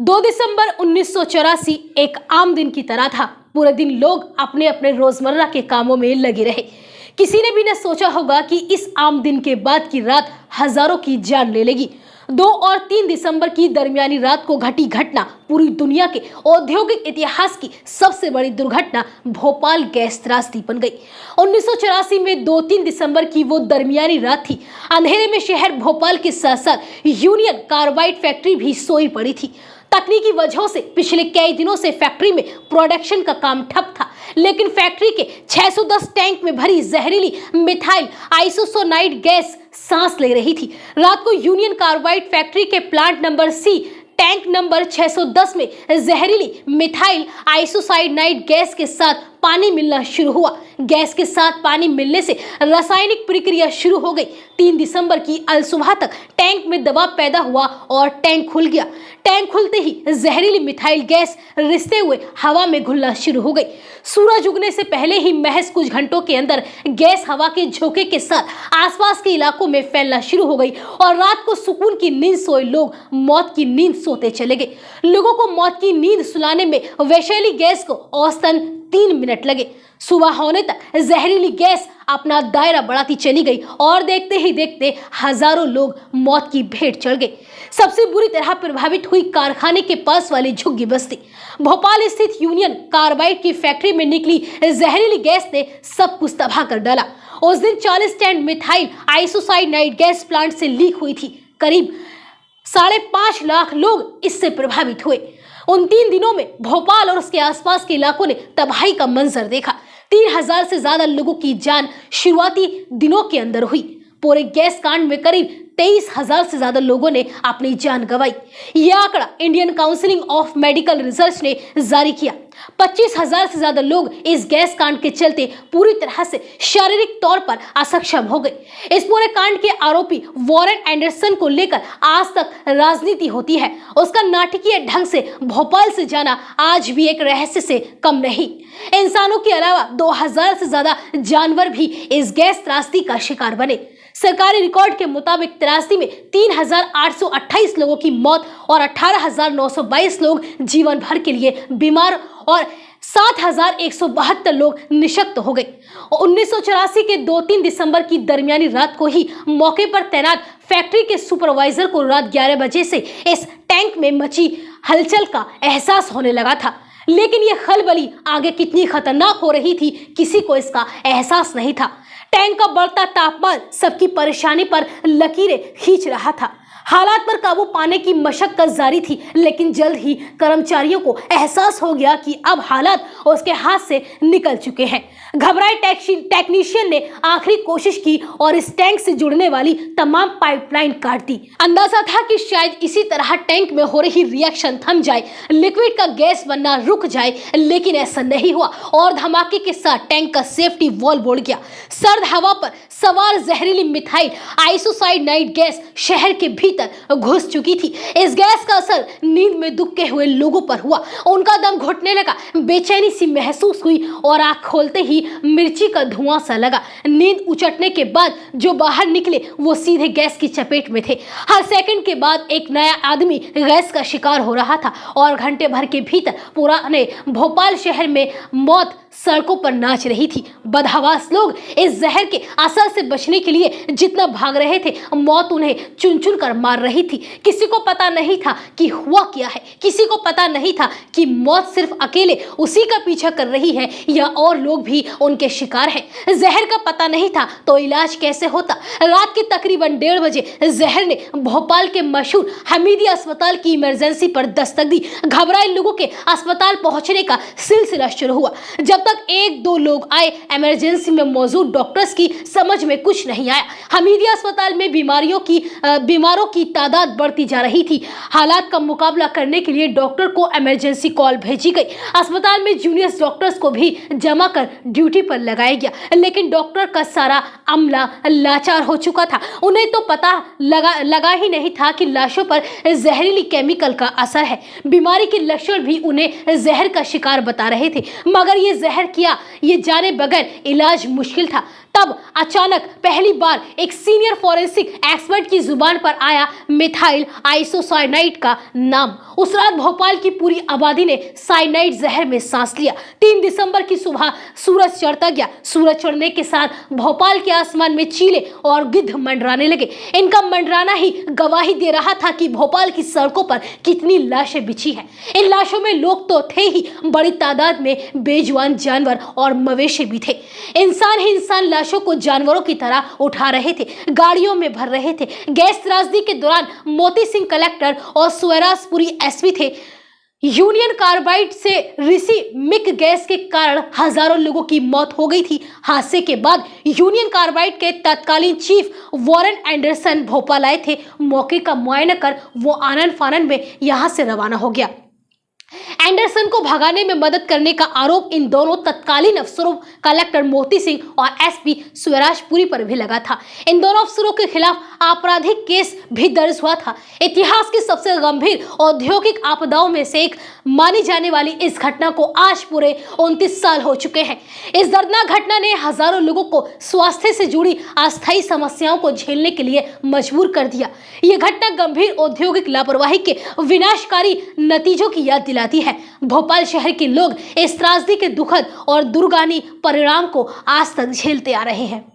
2 दिसंबर 1984 एक आम दिन की तरह था। पूरे दिन लोग अपने अपने रोजमर्रा के कामों में लगे रहे। किसी ने भी न सोचा होगा कि इस आम दिन के बाद की रात हजारों की जान ले लेगी। 2 और 3 दिसंबर की दरमियानी रात को घटी घटना पूरी दुनिया के औद्योगिक इतिहास की सबसे बड़ी दुर्घटना भोपाल गैस त्रासदी बन गई। 1984 में 2-3 दिसंबर की वो दरमियानी रात थी। अंधेरे में शहर भोपाल के साथ साथ यूनियन कार्बाइड फैक्ट्री भी सोई पड़ी थी। तकनीकी वजहों से पिछले कई दिनों से फैक्ट्री में प्रोडक्शन का काम ठप था, लेकिन फैक्ट्री के 610 टैंक में भरी जहरीली मिथाइल आइसोसाइनाइड गैस सांस ले रही थी। रात को यूनियन कार्बाइड फैक्ट्री के plant number C tank number 610 में जहरीली मिथाइल आइसोसाइनाइड गैस के साथ पानी मिलना शुरू हुआ। गैस के साथ पानी मिलने से रासायनिक प्रक्रिया शुरू हो गई। 3 दिसंबर की अलसुबह तक टैंक में दबाव पैदा हुआ और टैंक खुल गया। टैंक खुलते ही जहरीली मिथाइल गैस रिसते हुए हवा में घुलना शुरू हो गई। सूरज उगने से पहले ही महज कुछ घंटों के अंदर गैस हवा के झोंके के साथ आसपास के इलाकों में फैलना शुरू हो गई और रात को सुकून की नींद सोए लोग मौत की नींद सोते चले गए। लोगों को मौत की नींद सुलाने में विषैली गैस को औसतन 3 मिनट लगे। सुबह होने तक जहरीली गैस अपना दायरा बढ़ाती चली गई और देखते ही देखते हजारों लोग मौत की भेंट चढ़ गए। सबसे बुरी तरह प्रभावित हुई कारखाने के पास वाली झुग्गी बस्ती। भोपाल स्थित यूनियन कार्बाइड की फैक्ट्री में निकली जहरीली गैस ने सब कुछ तबाह कर डाला। उस दिन 40 ton methyl isocyanide gas plant से लीक हुई थी। करीब 5.5 लाख लोग इससे प्रभावित हुए। उन 3 दिनों में भोपाल और उसके आसपास के इलाकों ने तबाही का मंजर देखा। 3000 से ज्यादा लोगों की जान शुरुआती दिनों के अंदर हुई। पूरे गैस कांड में करीब 23,000 से ज्यादा लोगों ने अपनी जान गंवाई। यह आंकड़ा Indian council of medical research ने जारी किया। 25,000 से ज्यादा लोग इस गैस कांड के चलते पूरी तरह से शारीरिक तौर पर असक्षम हो गए। इस पूरे कांड के आरोपी वॉरेन एंडरसन को लेकर आज तक राजनीति होती है। उसका नाटकीय ढंग से भोपाल से जाना आज भी एक रहस्य से कम नहीं। इंसानों के अलावा 2000 से ज्यादा जानवर भी इस गैस त्रासदी का शिकार बने। सरकारी रिकॉर्ड के मुताबिक त्रासदी में 3,828 लोगों की मौत और 18,922 लोग जीवन भर के लिए बीमार और 7,172 लोग निशक्त हो गए। 1984 के 2-3 दिसंबर की दरमियानी रात को ही मौके पर तैनात फैक्ट्री के सुपरवाइजर को रात 11 बजे से इस टैंक में मची हलचल का एहसास होने लगा था। लेकिन यह खलबली आगे कितनी खतरनाक हो रही थी, किसी को इसका एहसास नहीं था। टैंक का बढ़ता तापमान सबकी परेशानी पर लकीरें खींच रहा था। हालात पर काबू पाने की मशक्कत जारी थी, लेकिन जल्द ही कर्मचारियों को एहसास हो गया कि अब हालात उसके हाथ से निकल चुके हैं। घबराए टेक्नीशियन ने आखिरी कोशिश की और इस टैंक से जुड़ने वाली तमाम पाइपलाइन काट दी। अंदाजा था कि शायद इसी तरह टैंक में हो रही रिएक्शन थम जाए, लिक्विड का गैस बनना रुक जाए, लेकिन ऐसा नहीं हुआ और धमाके के साथ टैंक का सेफ्टी वॉल्व उड़ गया। सर्द हवा पर सवार जहरीली मिथाइल आइसोसाइनाइड गैस शहर के भीतर घुस चुकी थी। इस गैस का असर नींद में दुबके हुए लोगों पर हुआ। उनका दम घुटने लगा, बेचैनी सी महसूस हुई और आंख खोलते ही मिर्ची का धुआं सा लगा। नींद उचटने के बाद जो बाहर निकले वो सीधे गैस की चपेट में थे। हर सेकंड के बाद एक नया आदमी गैस का शिकार हो रहा था और घंटे भर के भीतर पुराने भोपाल शहर में मौत सड़कों पर नाच रही थी। बदहवास लोग इस जहर के असर से बचने के लिए जितना भाग रहे थे, मौत उन्हें चुन चुन कर मार रही थी। किसी को पता नहीं था कि हुआ क्या है। किसी को पता नहीं था कि मौत सिर्फ अकेले उसी का पीछा कर रही है या और लोग भी उनके शिकार हैं। जहर का पता नहीं था तो इलाज कैसे होता। रात के तकरीबन 1:30 बजे जहर ने भोपाल के मशहूर हमीदी अस्पताल की इमरजेंसी पर दस्तक दी। घबराए लोगों के अस्पताल पहुंचने का सिलसिला शुरू हुआ। जब तक 1-2 लोग आए, इमरजेंसी में मौजूद डॉक्टर्स की समझ में कुछ नहीं आया। हमीदी अस्पताल में बीमारों की तादाद बढ़ती जा रही थी। हालात का मुकाबला करने के लिए डॉक्टर को इमरजेंसी कॉल भेजी गई। अस्पताल में जूनियर डॉक्टर्स को भी जमा कर ड्यूटी पर लगाया गया, लेकिन डॉक्टर का सारा अमला लाचार हो चुका था। उन्हें तो पता लगा ही नहीं था कि लाशों पर जहरीली केमिकल का असर है। बीमारी के लक्षण भी उन्हें जहर का शिकार बता रहे थे, मगर ये जहर किया ये जाने बगैर इलाज मुश्किल था। तब अचानक पहली बार एक सीनियर फॉरेंसिक एक्सपर्ट की जुबान पर आया मिथाइल आइसोसाइनाइड का नाम। उस रात भोपाल की पूरी आबादी ने साइनाइड जहर में सांस लिया। 3 दिसंबर की सुबह सूरज चढ़ता गया। सूरज चढ़ने के साथ भोपाल के आसमान में चीले और गिद्ध मंडराने लगे। इनका मंडराना ही गवाही दे रहा था कि भोपाल की सड़कों पर कितनी लाशें बिछी हैं। इन लाशों में लोग तो थे ही, बड़ी तादाद में बेजुबान जानवर और मवेशी भी थे। इंसान ही इंसान लाशों को जानवरों की तरह उठा रहे थे, गाड़ियों में भर रहे थे। गैस त्रासदी के दौरान मोती सिंह कलेक्टर और सुवराजपुरी एसपी थे। यूनियन कार्बाइड से ऋषि मिक गैस के कारण हजारों लोगों की मौत हो गई थी। हादसे के बाद यूनियन कार्बाइड के तत्कालीन चीफ वॉरेन एंडरसन भोपाल आए थे। मौके का मुआयना कर वो आनन फानन में यहां से रवाना हो गया। एंडरसन को भगाने में मदद करने का आरोप इन दोनों तत्कालीन अफसरों कलेक्टर मोती सिंह और एसपी सुवराजपुरी पर भी लगा था। इन दोनों अफसरों के खिलाफ आपराधिक केस भी दर्ज हुआ था। इतिहास की सबसे गंभीर औद्योगिक आपदाओं में से एक मानी जाने वाली इस घटना को आज पूरे 29 साल हो चुके हैं। इस दर्दनाक घटना ने हजारों लोगों को स्वास्थ्य से जुड़ी अस्थायी समस्याओं को झेलने के लिए मजबूर कर दिया। यह घटना गंभीर औद्योगिक लापरवाही के विनाशकारी नतीजों की याद दिलाती है। भोपाल शहर के लोग इस त्रासदी के दुखद और दूरगामी परिणाम को आज तक झेलते आ रहे हैं।